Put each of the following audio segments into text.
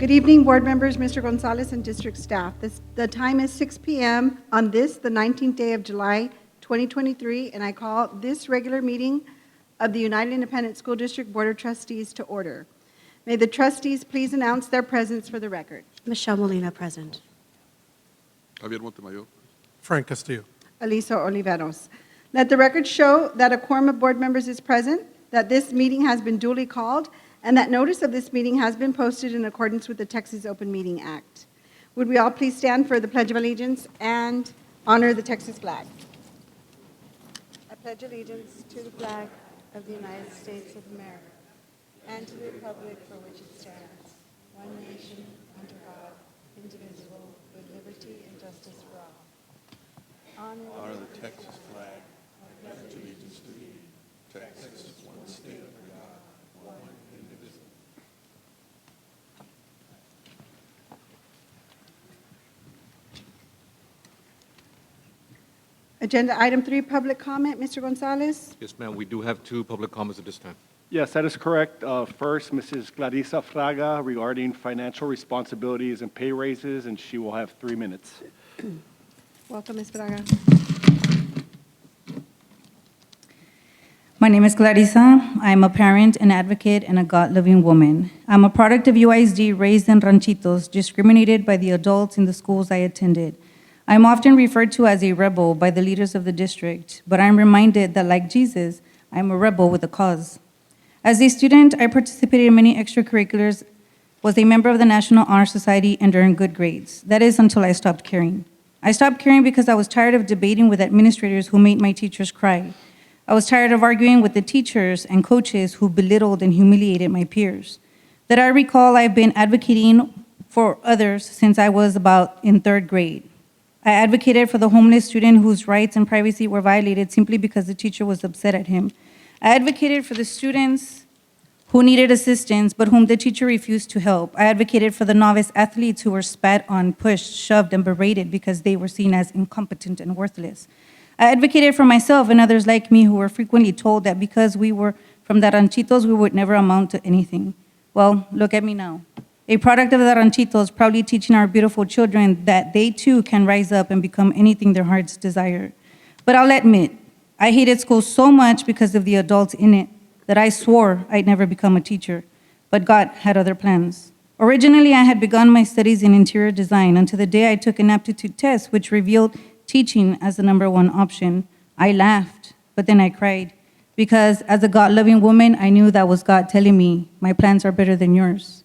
Good evening, board members, Mr. Gonzalez, and district staff. The time is 6 p.m. on this, the 19th day of July, 2023, and I call this regular meeting of the United Independent School District Board of Trustees to order. May the trustees please announce their presence for the record. Michelle Molina, present. Javier Montemayor. Frank Castillo. Aliso Oliveros. Let the record show that a quorum of board members is present, that this meeting has been duly called, and that notice of this meeting has been posted in accordance with the Texas Open Meeting Act. Would we all please stand for the Pledge of Allegiance and honor the Texas flag? I pledge allegiance to the flag of the United States of America and to the republic for which it stands, one nation, under God, indivisible, with liberty and justice for all. Honor the Texas flag. Pledge allegiance to the Texas, one state under God, one indivisible. Agenda item 3, public comment. Mr. Gonzalez. Yes, ma'am. We do have 2 public comments at this time. Yes, that is correct. First, Mrs. Clarissa Fraga regarding financial responsibilities and pay raises, and she will have 3 minutes. Welcome, Ms. Braga. My name is Clarissa. I'm a parent, an advocate, and a God-loving woman. I'm a product of UISD, raised in ranchitos, discriminated by the adults in the schools I attended. I'm often referred to as a rebel by the leaders of the district, but I'm reminded that, like Jesus, I'm a rebel with a cause. As a student, I participated in many extracurriculars, was a member of the National Honor Society, and earned good grades. That is until I stopped caring. I stopped caring because I was tired of debating with administrators who made my teachers cry. I was tired of arguing with the teachers and coaches who belittled and humiliated my peers. That I recall, I've been advocating for others since I was about in 3rd grade. I advocated for the homeless student whose rights and privacy were violated simply because the teacher was upset at him. I advocated for the students who needed assistance but whom the teacher refused to help. I advocated for the novice athletes who were spat on, pushed, shoved, and berated because they were seen as incompetent and worthless. I advocated for myself and others like me who were frequently told that because we were from the ranchitos, we would never amount to anything. Well, look at me now. A product of the ranchitos, proudly teaching our beautiful children that they too can rise up and become anything their hearts desire. But I'll admit, I hated school so much because of the adults in it that I swore I'd never become a teacher, but God had other plans. Originally, I had begun my studies in interior design until the day I took an aptitude test, which revealed teaching as the #1 option. I laughed, but then I cried, because as a God-loving woman, I knew that was God telling me, my plans are better than yours.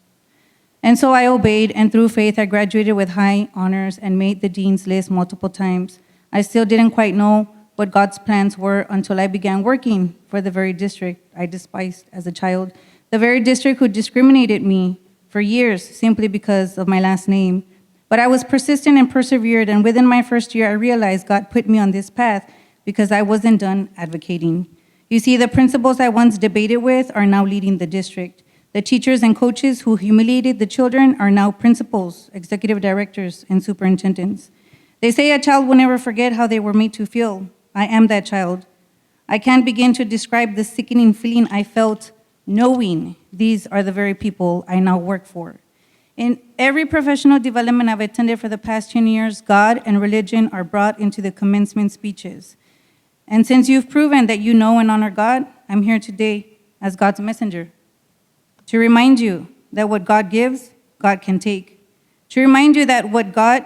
And so I obeyed, and through faith, I graduated with high honors and made the dean's list multiple times. I still didn't quite know what God's plans were until I began working for the very district I despised as a child, the very district who discriminated me for years simply because of my last name. But I was persistent and persevered, and within my first year, I realized God put me on this path because I wasn't done advocating. You see, the principals I once debated with are now leading the district. The teachers and coaches who humiliated the children are now principals, executive directors, and superintendents. They say a child will never forget how they were made to feel. I am that child. I can't begin to describe the sickening feeling I felt knowing these are the very people I now work for. In every professional development I've attended for the past 10 years, God and religion are brought into the commencement speeches. And since you've proven that you know and honor God, I'm here today as God's messenger to remind you that what God gives, God can take. To remind you that when God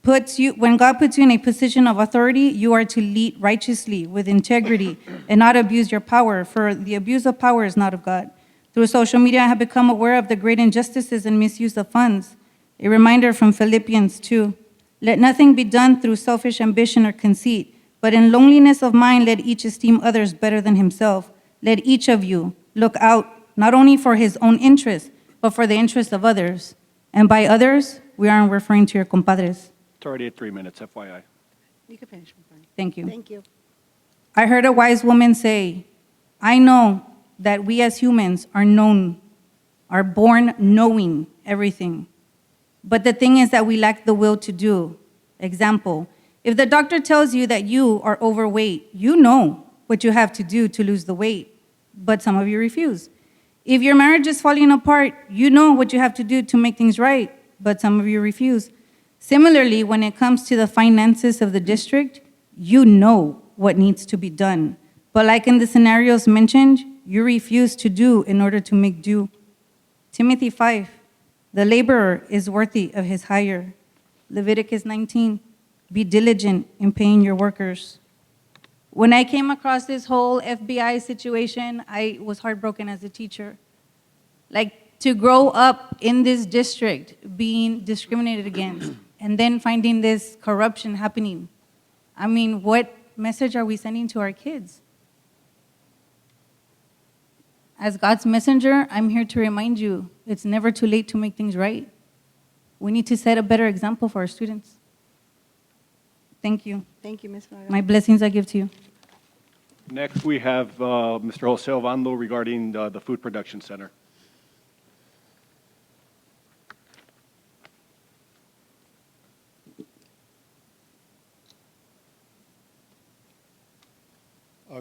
puts you in a position of authority, you are to lead righteously with integrity and not abuse your power, for the abuse of power is not of God. Through social media, I have become aware of the great injustices and misuse of funds. A reminder from Philippians 2, let nothing be done through selfish ambition or conceit, but in loneliness of mind, let each esteem others better than himself. Let each of you look out not only for his own interests, but for the interests of others. And by others, we aren't referring to your compadres. It's already at 3 minutes, FYI. You can finish. Thank you. Thank you. I heard a wise woman say, I know that we as humans are born knowing everything. But the thing is that we lack the will to do. Example, if the doctor tells you that you are overweight, you know what you have to do to lose the weight, but some of you refuse. If your marriage is falling apart, you know what you have to do to make things right, but some of you refuse. Similarly, when it comes to the finances of the district, you know what needs to be done. But like in the scenarios mentioned, you refuse to do in order to make do. Timothy 5, the laborer is worthy of his hire. Leviticus 19, be diligent in paying your workers. When I came across this whole FBI situation, I was heartbroken as a teacher. Like, to grow up in this district being discriminated against and then finding this corruption happening. I mean, what message are we sending to our kids? As God's messenger, I'm here to remind you, it's never too late to make things right. We need to set a better example for our students. Thank you. Thank you, Ms. Fraga. My blessings I give to you. Next, we have Mr. Jose Ovando regarding the Food Production Center.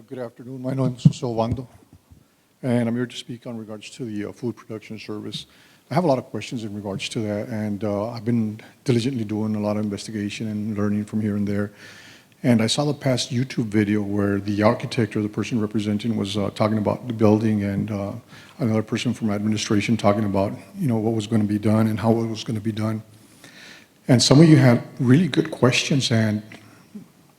Good afternoon. My name is Jose Ovando, and I'm here to speak on regards to the food production service. I have a lot of questions in regards to that, and I've been diligently doing a lot of investigation and learning from here and there. And I saw the past YouTube video where the architect or the person representing was talking about the building, and another person from administration talking about, what was going to be done and how it was going to be done. And some of you had really good questions, and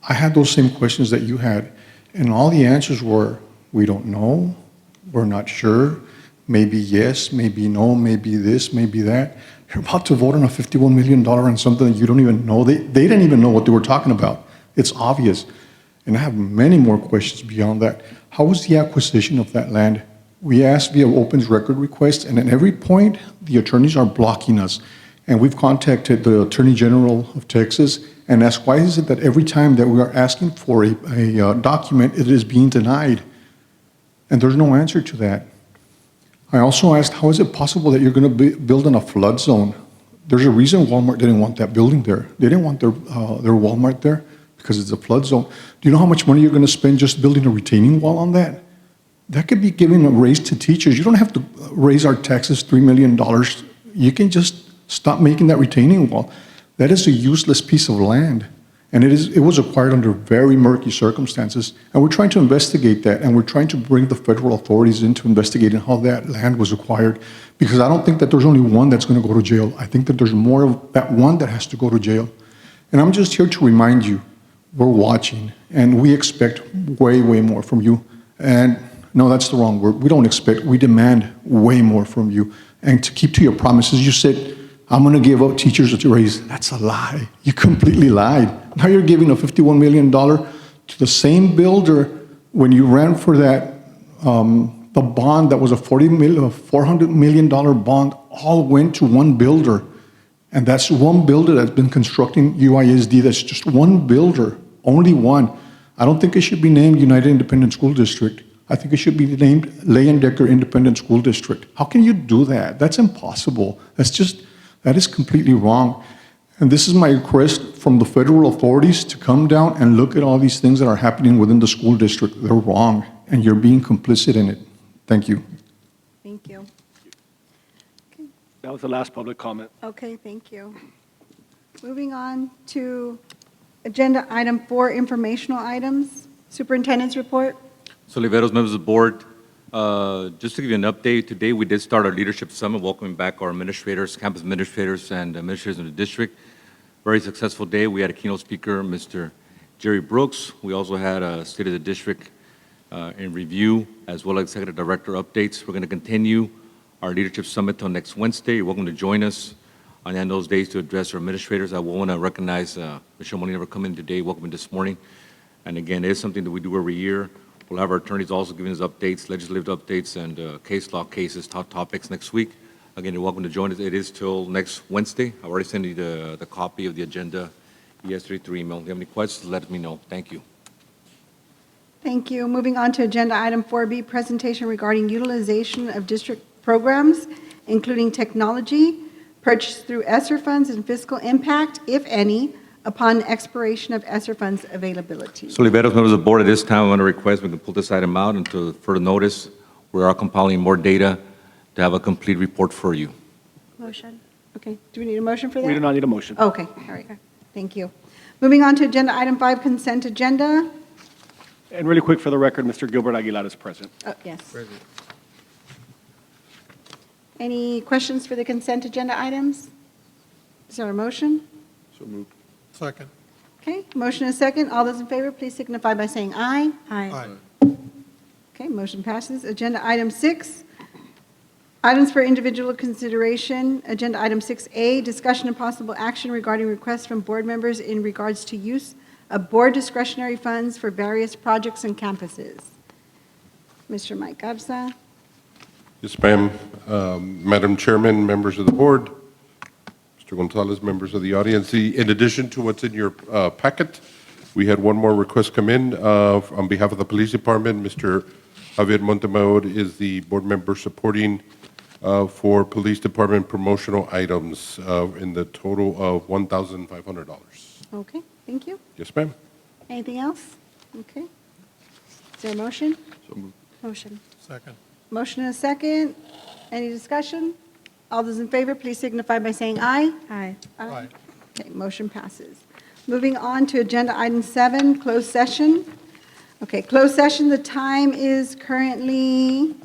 I had those same questions that you had. And all the answers were, we don't know, we're not sure, maybe yes, maybe no, maybe this, maybe that. You're about to vote on a $51 million on something that you don't even know. They didn't even know what they were talking about. It's obvious. And I have many more questions beyond that. How was the acquisition of that land? We asked via Open's record request, and at every point, the attorneys are blocking us. And we've contacted the Attorney General of Texas and asked, why is it that every time that we are asking for a document, it is being denied? And there's no answer to that. I also asked, how is it possible that you're going to build in a flood zone? There's a reason Walmart didn't want that building there. They didn't want their Walmart there because it's a flood zone. Do you know how much money you're going to spend just building a retaining wall on that? That could be giving a raise to teachers. You don't have to raise our taxes $3 million. You can just stop making that retaining wall. That is a useless piece of land. And it was acquired under very murky circumstances. And we're trying to investigate that, and we're trying to bring the federal authorities into investigating how that land was acquired. Because I don't think that there's only one that's going to go to jail. I think that there's more of that one that has to go to jail. And I'm just here to remind you, we're watching, and we expect way, way more from you. And no, that's the wrong word. We don't expect, we demand way more from you. And to keep to your promises, you said, I'm going to give out teachers a raise. That's a lie. You completely lied. Now you're giving a $51 million to the same builder when you ran for that, the bond that was a $400 million bond, all went to one builder. And that's one builder that's been constructing UISD. That's just one builder, only one. I don't think it should be named United Independent School District. I think it should be named Leyendecker Independent School District. How can you do that? That's impossible. That is completely wrong. And this is my request from the federal authorities to come down and look at all these things that are happening within the school district. They're wrong, and you're being complicit in it. Thank you. Thank you. That was the last public comment. Okay, thank you. Moving on to agenda item 4, informational items. Superintendent's report. So, Oliveros, members of the board, just to give you an update, today we did start our leadership summit, welcoming back our administrators, campus administrators, and administrators in the district. Very successful day. We had a keynote speaker, Mr. Jerry Brooks. We also had a State of the District in review, as well as executive director updates. We're going to continue our leadership summit till next Wednesday. You're welcome to join us on those days to address our administrators. I want to recognize Michelle Molina for coming today, welcome this morning. And again, it is something that we do every year. We'll have our attorneys also giving us updates, legislative updates, and case law cases, top topics next week. Again, you're welcome to join us. It is till next Wednesday. I already sent you the copy of the agenda yesterday through email. If you have any questions, let me know. Thank you. Thank you. Moving on to agenda item 4B, presentation regarding utilization of district programs, including technology, purchased through ESSER funds, and fiscal impact, if any, upon expiration of ESSER funds availability. So, Oliveros, members of the board, at this time, I want to request we can pull this item out until further notice. We are compiling more data to have a complete report for you. Motion. Okay, do we need a motion for that? We do not need a motion. Okay, all right, thank you. Moving on to agenda item 5, consent agenda. And really quick, for the record, Mr. Gilbert Aguilar is present. Oh, yes. Any questions for the consent agenda items? Is there a motion? So moved. Second. Okay, motion is second. All those in favor, please signify by saying aye. Aye. Okay, motion passes. Agenda item 6, items for individual consideration. Agenda item 6A, discussion and possible action regarding requests from board members in regards to use of board discretionary funds for various projects and campuses. Mr. Mike Garza. Yes, ma'am. Madam Chairman, members of the board, Mr. Gonzalez, members of the audience, in addition to what's in your packet, we had one more request come in on behalf of the police department. Mr. Javier Montemayor is the board member supporting for police department promotional items in the total of $1,500. Okay, thank you. Yes, ma'am. Anything else? Okay. Is there a motion? So moved. Motion. Second. Motion and a second. Any discussion? All those in favor, please signify by saying aye. Aye. Aye. Okay, motion passes. Moving on to agenda item 7, closed session. Okay, closed session, the time is currently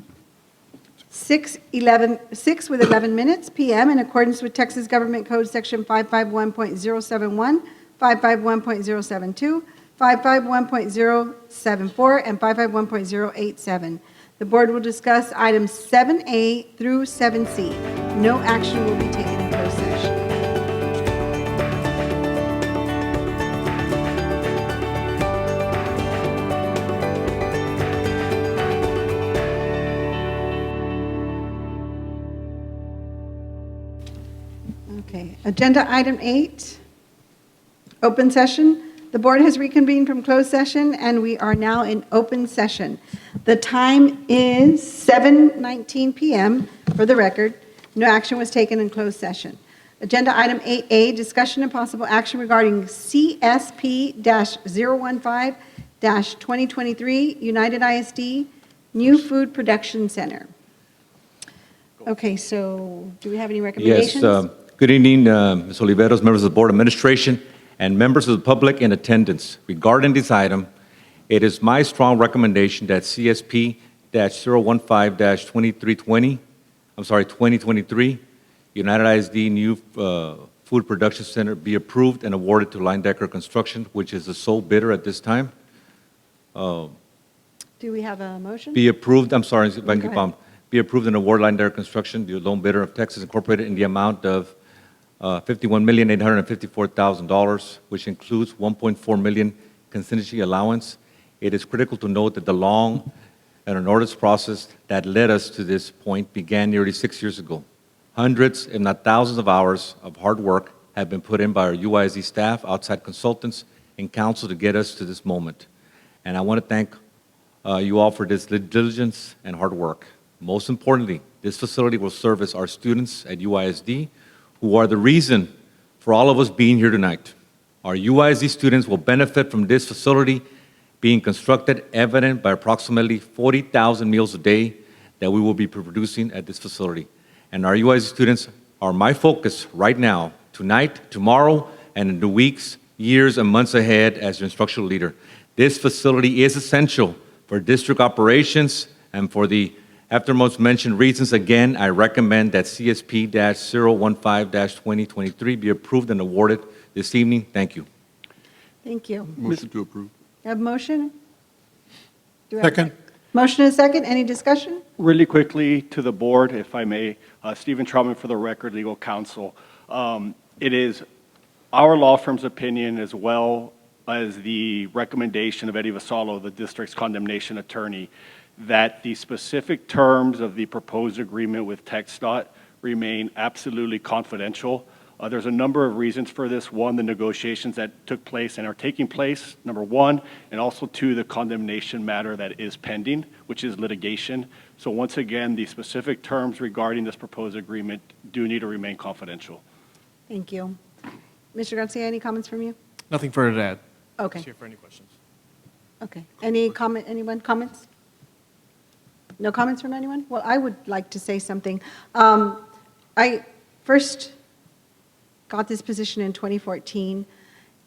6:11 p.m. in accordance with Texas Government Code Section 551.071, 551.072, 551.074, and 551.087. The board will discuss items 7A through 7C. No action will be taken in closed session. Okay, agenda item 8, open session. The board has reconvened from closed session, and we are now in open session. The time is 7:19 p.m. For the record, no action was taken in closed session. Agenda item 8A, discussion and possible action regarding CSP-015-2023, United ISD, New Food Production Center. Okay, so do we have any recommendations? Yes, good evening, Ms. Oliveros, members of the Board Administration, and members of the public in attendance. Regarding this item, it is my strong recommendation that CSP-015-2320, 2023, United ISD New Food Production Center be approved and awarded to Line-Decker Construction, which is the sole bidder at this time. Do we have a motion? Be approved, I'm sorry, Go ahead. be approved and award Line-Decker Construction, the lone bidder of Texas Incorporated, in the amount of $51,854,000, which includes $1.4 million contingency allowance. It is critical to note that the long and arduous process that led us to this point began nearly 6 years ago. Hundreds, if not thousands of hours of hard work have been put in by our UISD staff, outside consultants, and counsel to get us to this moment. And I want to thank you all for this diligence and hard work. Most importantly, this facility will service our students at UISD, who are the reason for all of us being here tonight. Our UISD students will benefit from this facility being constructed, evident by approximately 40,000 meals a day that we will be producing at this facility. And our UISD students are my focus right now, tonight, tomorrow, and in the weeks, years, and months ahead as your instructional leader. This facility is essential for district operations, and for the aftermost mentioned reasons, again, I recommend that CSP-015-2023 be approved and awarded this evening. Thank you. Thank you. Motion to approve. You have a motion? Do we have a Second. Motion and a second. Any discussion? Really quickly to the board, if I may, Stephen Troutman for the record, legal counsel. It is our law firm's opinion, as well as the recommendation of Eddie Vassallo, the district's condemnation attorney, that the specific terms of the proposed agreement with TxDOT remain absolutely confidential. There's a number of reasons for this. One, the negotiations that took place and are taking place, number one, and also two, the condemnation matter that is pending, which is litigation. So once again, the specific terms regarding this proposed agreement do need to remain confidential. Thank you. Mr. Garcia, any comments from you? Nothing further to add. Okay. Just here for any questions. Okay. Any comment, anyone, comments? No comments from anyone? Well, I would like to say something. I first got this position in 2014,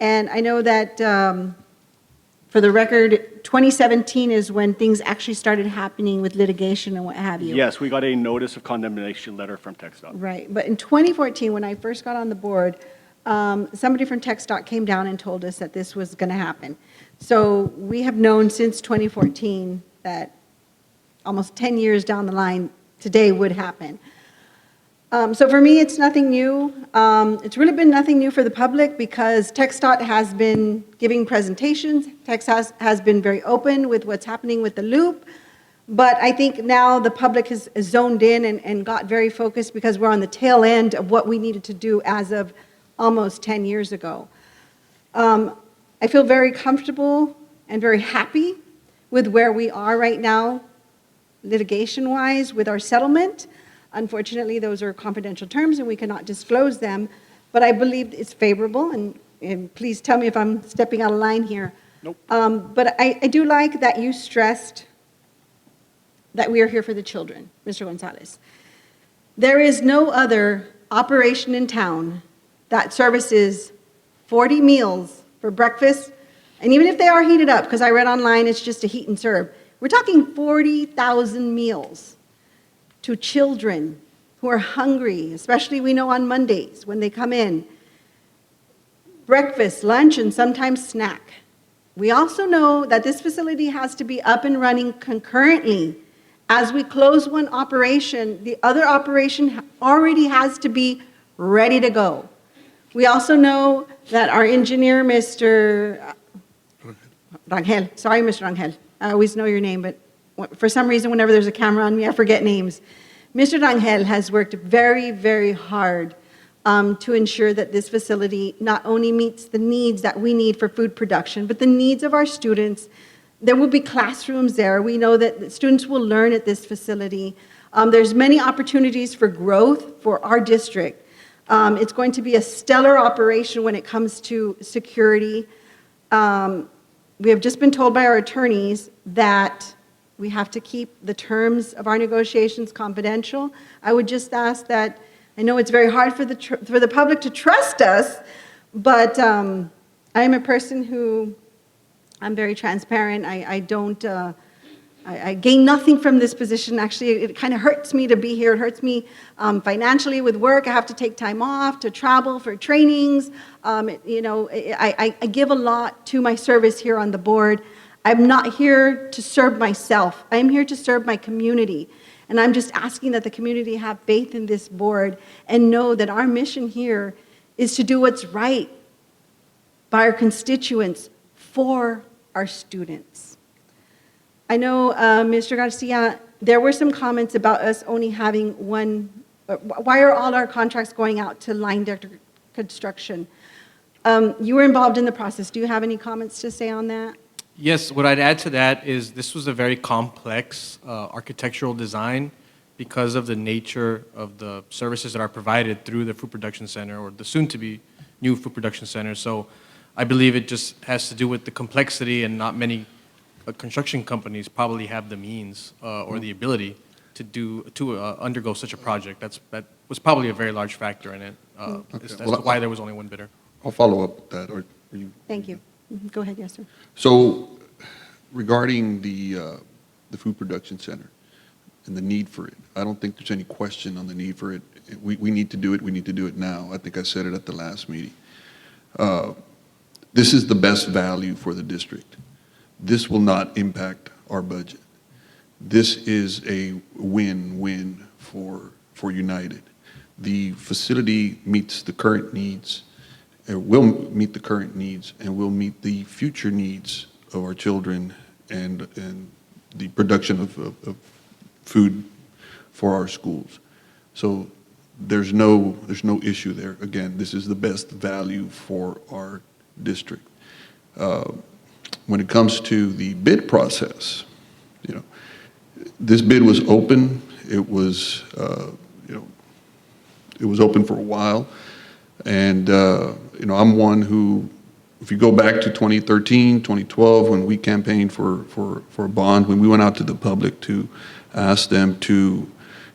and I know that, for the record, 2017 is when things actually started happening with litigation and what have you. Yes, we got a notice of condemnation letter from TxDOT. Right, but in 2014, when I first got on the board, somebody from TxDOT came down and told us that this was going to happen. So we have known since 2014 that almost 10 years down the line, today would happen. So for me, it's nothing new. It's really been nothing new for the public because TxDOT has been giving presentations. TxDOT has been very open with what's happening with the loop. But I think now the public has zoned in and got very focused because we're on the tail end of what we needed to do as of almost 10 years ago. I feel very comfortable and very happy with where we are right now, litigation-wise, with our settlement. Unfortunately, those are confidential terms and we cannot disclose them, but I believe it's favorable, and please tell me if I'm stepping out of line here. Nope. But I do like that you stressed that we are here for the children, Mr. Gonzalez. There is no other operation in town that services 40 meals for breakfast, and even if they are heated up, because I read online it's just a heat and serve, we're talking 40,000 meals to children who are hungry, especially we know on Mondays when they come in. Breakfast, lunch, and sometimes snack. We also know that this facility has to be up and running concurrently. As we close one operation, the other operation already has to be ready to go. We also know that our engineer, Mr. Rangel, sorry, Mr. Rangel, I always know your name, but for some reason, whenever there's a camera on me, I forget names. Mr. Rangel has worked very, very hard to ensure that this facility not only meets the needs that we need for food production, but the needs of our students. There will be classrooms there. We know that students will learn at this facility. There's many opportunities for growth for our district. It's going to be a stellar operation when it comes to security. We have just been told by our attorneys that we have to keep the terms of our negotiations confidential. I would just ask that, I know it's very hard for the public to trust us, but I am a person who, I'm very transparent. I gain nothing from this position. Actually, it kind of hurts me to be here. It hurts me financially with work. I have to take time off to travel for trainings. I give a lot to my service here on the board. I'm not here to serve myself. I'm here to serve my community. And I'm just asking that the community have faith in this board and know that our mission here is to do what's right by our constituents for our students. I know, Mr. Garcia, there were some comments about us only having one. Why are all our contracts going out to line director construction? You were involved in the process. Do you have any comments to say on that? Yes, what I'd add to that is this was a very complex architectural design because of the nature of the services that are provided through the Food Production Center or the soon-to-be new Food Production Center. So I believe it just has to do with the complexity, and not many construction companies probably have the means or the ability to undergo such a project. That was probably a very large factor in it. As to why there was only one bidder. I'll follow up with that. Or you? Thank you. Go ahead, yes, sir. So regarding the Food Production Center and the need for it, I don't think there's any question on the need for it. We need to do it. We need to do it now. I think I said it at the last meeting. This is the best value for the district. This will not impact our budget. This is a win-win for United. The facility meets the current needs, will meet the current needs, and will meet the future needs of our children and the production of food for our schools. So there's no issue there. Again, this is the best value for our district. When it comes to the bid process, this bid was open. It was, it was open for a while, and I'm one who if you go back to 2013, 2012, when we campaigned for a bond, when we went out to the public to ask them to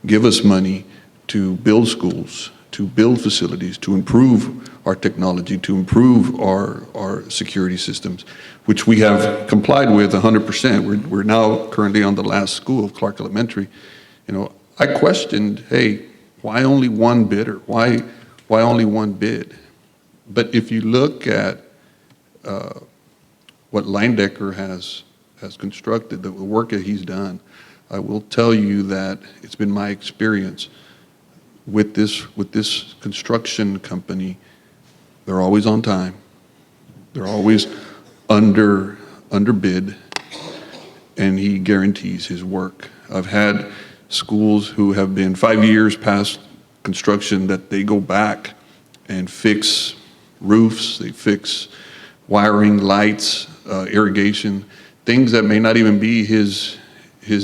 give us money to build schools, to build facilities, to improve our technology, to improve our security systems, which we have complied with 100%. We're now currently on the last school of Clark Elementary. I questioned, hey, why only one bidder? Why only one bid? But if you look at what Leindecker has constructed, the work that he's done, I will tell you that it's been my experience with this construction company. They're always on time. They're always under bid, and he guarantees his work. I've had schools who have been 5 years past construction that they go back and fix roofs, they fix wiring, lights, irrigation, things that may not even be his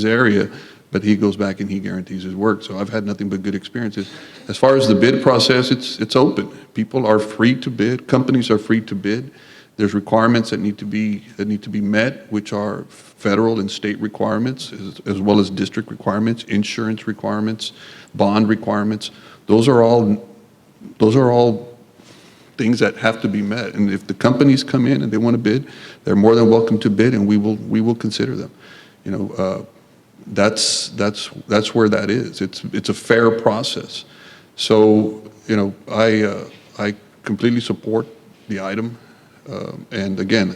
area, but he goes back and he guarantees his work. So I've had nothing but good experiences. As far as the bid process, it's open. People are free to bid. Companies are free to bid. There's requirements that need to be met, which are federal and state requirements, as well as district requirements, insurance requirements, bond requirements. Those are all things that have to be met. And if the companies come in and they want to bid, they're more than welcome to bid, and we will consider them. That's where that is. It's a fair process. So I completely support the item. And again,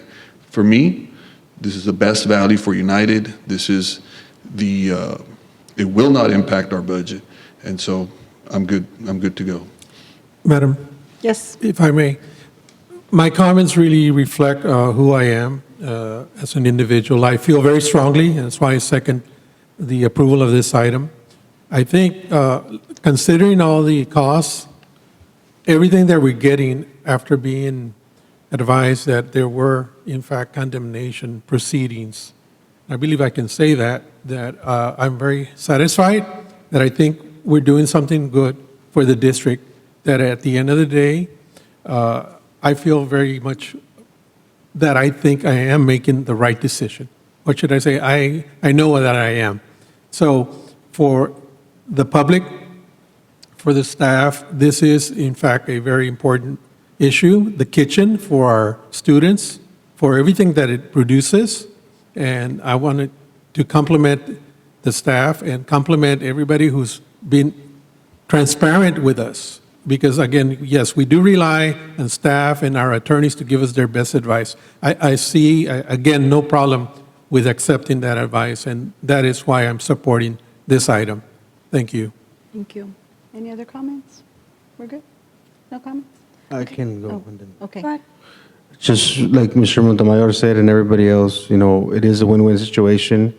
for me, this is the best value for United. This is it will not impact our budget, and so I'm good to go. Madam, Yes. if I may, my comments really reflect who I am as an individual. I feel very strongly, and that's why I second the approval of this item. I think considering all the costs, everything that we're getting after being advised that there were, in fact, condemnation proceedings, I believe I can say that I'm very satisfied, that I think we're doing something good for the district, that at the end of the day, I feel very much that I think I am making the right decision. What should I say? I know that I am. So for the public, for the staff, this is in fact a very important issue. The kitchen for our students, for everything that it produces. And I wanted to compliment the staff and compliment everybody who's been transparent with us. Because again, yes, we do rely on staff and our attorneys to give us their best advice. I see, again, no problem with accepting that advice, and that is why I'm supporting this item. Thank you. Thank you. Any other comments? We're good? No comments? I can go. Oh, And then. okay. Just like Mr. Montemayor said and everybody else, it is a win-win situation.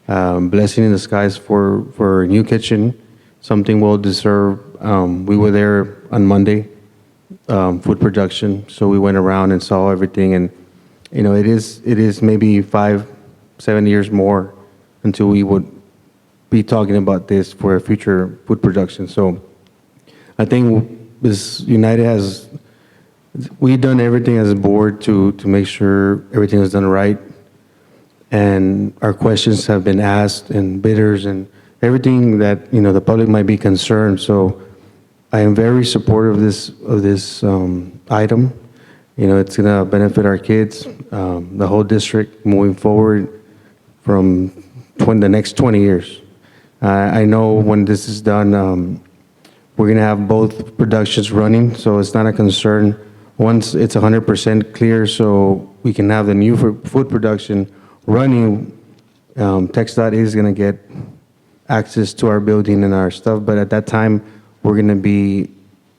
Blessing in disguise for a new kitchen, something well deserved. We were there on Monday, food production, so we went around and saw everything, and it is maybe 5-7 years more until we would be talking about this for future food production. So I think this United we've done everything as a board to make sure everything is done right, and our questions have been asked, and bidders and everything that the public might be concerned. So I am very supportive of this item. It's going to benefit our kids, the whole district moving forward from the next 20 years. I know when this is done, we're going to have both productions running, so it's not a concern. Once it's 100% clear, so we can have the new food production running, TxDOT is going to get access to our building and our stuff, but at that time, we're going to be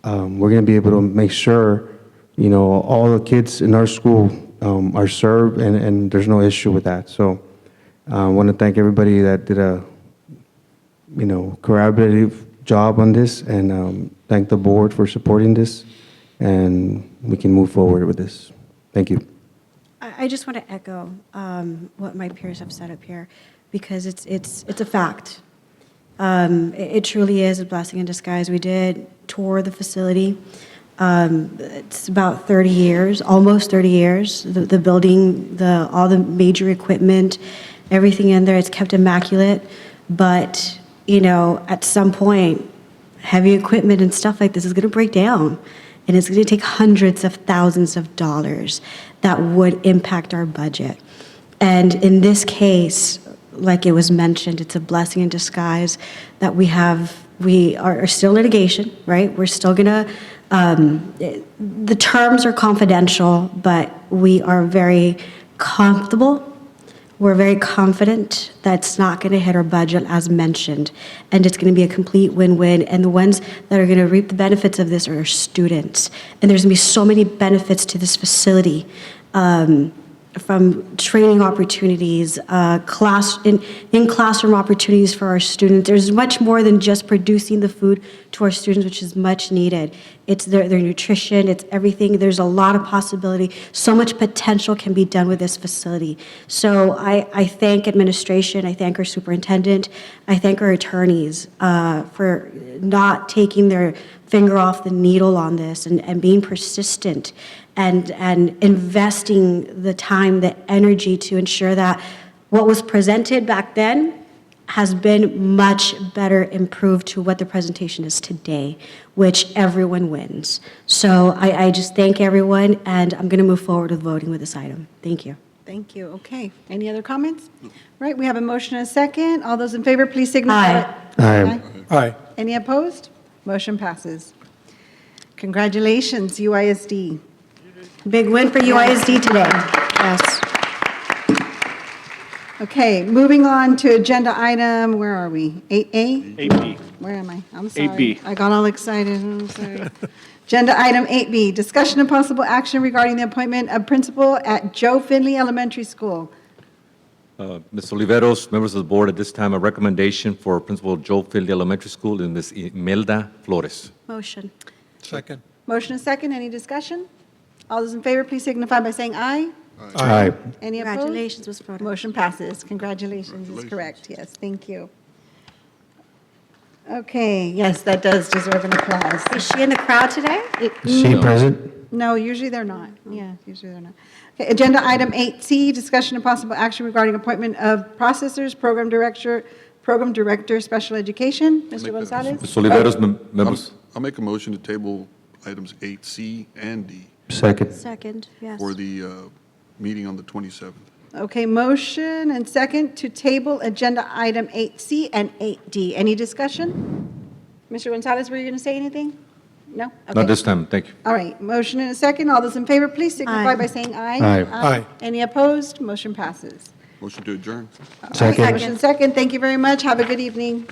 able to make sure, all the kids in our school are served, and there's no issue with that. So I want to thank everybody that did a, collaborative job on this, and thank the board for supporting this, and we can move forward with this. Thank you. I just want to echo what my peers have said up here, because it's a fact. It truly is a blessing in disguise. We did tour the facility. It's about 30 years, almost 30 years. The building, all the major equipment, everything in there, it's kept immaculate. But, at some point, heavy equipment and stuff like this is going to break down. And it's going to take hundreds of thousands of dollars that would impact our budget. And in this case, like it was mentioned, it's a blessing in disguise that we are still in litigation, right? We're still gonna, the terms are confidential, but we are very comfortable. We're very confident that it's not gonna hit our budget as mentioned, and it's gonna be a complete win-win, and the ones that are gonna reap the benefits of this are our students. And there's gonna be so many benefits to this facility. From training opportunities, in-classroom opportunities for our students. There's much more than just producing the food to our students, which is much needed. It's their nutrition, it's everything. There's a lot of possibility. So much potential can be done with this facility. So I thank administration, I thank our superintendent, I thank our attorneys for not taking their finger off the needle on this and being persistent and investing the time, the energy to ensure that what was presented back then has been much better improved to what the presentation is today, which everyone wins. So I just thank everyone, and I'm going to move forward with voting with this item. Thank you. Thank you. Okay. Any other comments? Right, we have a motion and a second. All those in favor, please signify. Aye. Aye. Any opposed? Motion passes. Congratulations, UISD. Big win for UISD today. Yes. Okay, moving on to agenda item, where are we? 8A? 8B. Where am I? I'm sorry. 8B. I got all excited. I'm sorry. Agenda item 8B, discussion and possible action regarding the appointment of principal at Joe Finley Elementary School. Ms. Oliveros, members of the board, at this time, a recommendation for Principal Joe Finley Elementary School in Ms. Imelda Flores. Motion. Second. Motion and second, any discussion? All those in favor, please signify by saying aye. Aye. Any opposed? Congratulations, Ms. Flores. Motion passes. Congratulations is correct. Yes, thank you. Okay, yes, that does deserve an applause. Is she in the crowd today? Is she present? No, usually they're not. Yeah, usually they're not. Okay, agenda item 8C, discussion and possible action regarding appointment of processors, program director, special education. Mr. Gonzalez? Ms. Oliveros, members. I'll make a motion to table items 8C and D Second. Second, yes. for the meeting on the 27th. Okay, motion and second to table agenda item 8C and 8D. Any discussion? Mr. Gonzalez, were you going to say anything? No? Okay. Not this time, thank you. All right, motion and a second. All those in favor, please signify Aye. by saying aye. Aye. Aye. Any opposed? Motion passes. Motion to adjourn. Second. Motion second. Thank you very much. Have a good evening.